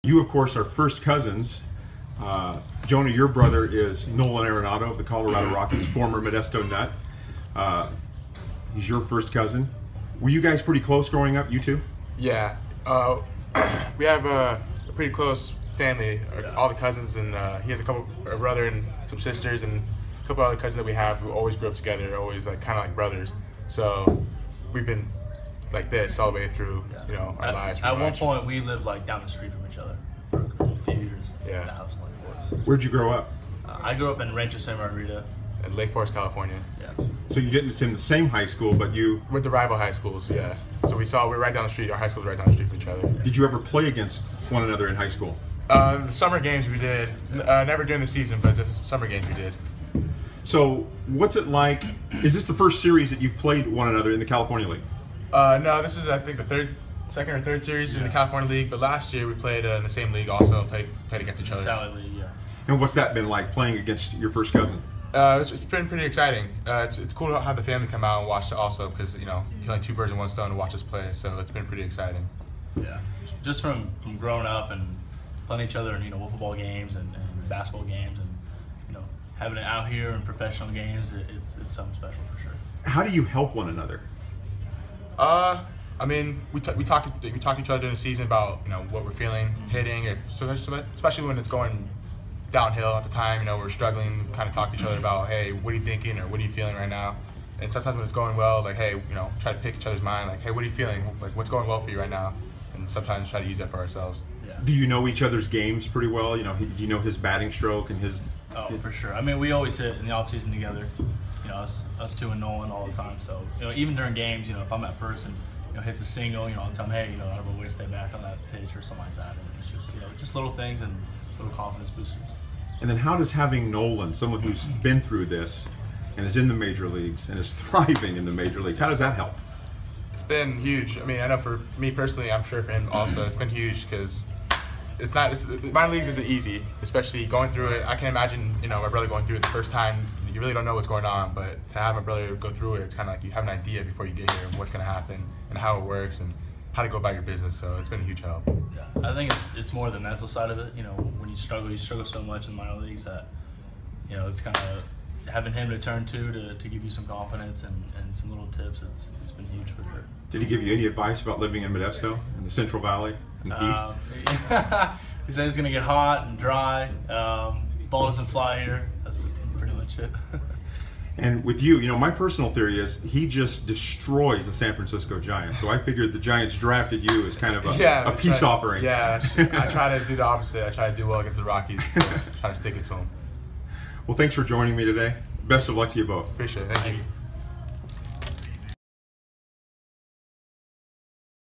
You, of course, are first cousins. Jonah, your brother is Nolan Arenado of the Colorado Rockies, former Modesto Nut. He's your first cousin. Were you guys pretty close growing up, you two? Yeah. We have a pretty close family, all the cousins, and he has a brother and some sisters, and a couple other cousins that we have who always grew up together, always like kind of like brothers. So we've been like this all the way through, you know, our lives. At one point, we lived like down the street from each other for a few years. Yeah. In the house in Lake Forest. Where'd you grow up? I grew up in Rancho Santa Margarita. In Lake Forest, California. Yeah. So you didn't attend the same high school, but you... With the rival high schools, yeah. So we're right down the street. Our high schools right down the street from each other. Did you ever play against one another in high school? The summer games we did. Never during the season, but the summer games we did. So what's it like? Is this the first series that you've played one another in the California League? No, this is I think the second or third series in the California League. But last year we played in the same league also. Played against each other. Sally League, yeah. And what's that been like, playing against your first cousin? It's been pretty exciting. It's cool to have the family come out and watch also, because you know, killing two birds with one stone to watch us play. So it's been pretty exciting. Yeah, just from growing up and playing each other in football games and basketball games, and having it out here in professional games, it's something special for sure. How do you help one another? I mean, we talk to each other during the season about what we're feeling, hitting, especially when it's going downhill at the time. We're struggling. Kind of talk to each other about, hey, what are you thinking, or what are you feeling right now? And sometimes when it's going well, like, hey, try to pick each other's mind, like, hey, what are you feeling? Like, what's going well for you right now? And sometimes try to use that for ourselves. Yeah. Do you know each other's games pretty well? Do you know his batting stroke and his? Oh, for sure. I mean, we always hit in the off season together. Us two and Nolan all the time. So even during games, if I'm at first and hits a single, I'll tell him, hey, I don't know, way to stay back on that pitch or something like that. And it's just just little things and little confidence boosters. And then how does having Nolan, someone who's been through this and is in the major leagues and is thriving in the major leagues, how does that help? It's been huge. I mean, I know for me personally, I'm sure for him also, it's been huge because the minor leagues isn't easy, especially going through it. I can imagine, my brother going through it the first time. You really don't know what's going on, but to have my brother go through it, it's kind of like you have an idea before you get here of what's going to happen and how it works and how to go about your business. So it's been a huge help. Yeah, I think it's more the mental side of it. When you struggle so much in the minor leagues that it's kind of having him to turn to give you some confidence and some little tips. It's been huge for sure. Did he give you any advice about living in Modesto, in the Central Valley, in the heat? He said it's going to get hot and dry. Ball doesn't fly here. That's pretty much it. And with you, my personal theory is he just destroys the San Francisco Giants. So I figured the Giants drafted you as kind of a peace offering. Yeah, I try to do the opposite. I try to do well against the Rockies, try to stick it to them. Well, thanks for joining me today. Best of luck to you both. Appreciate it. Thank you.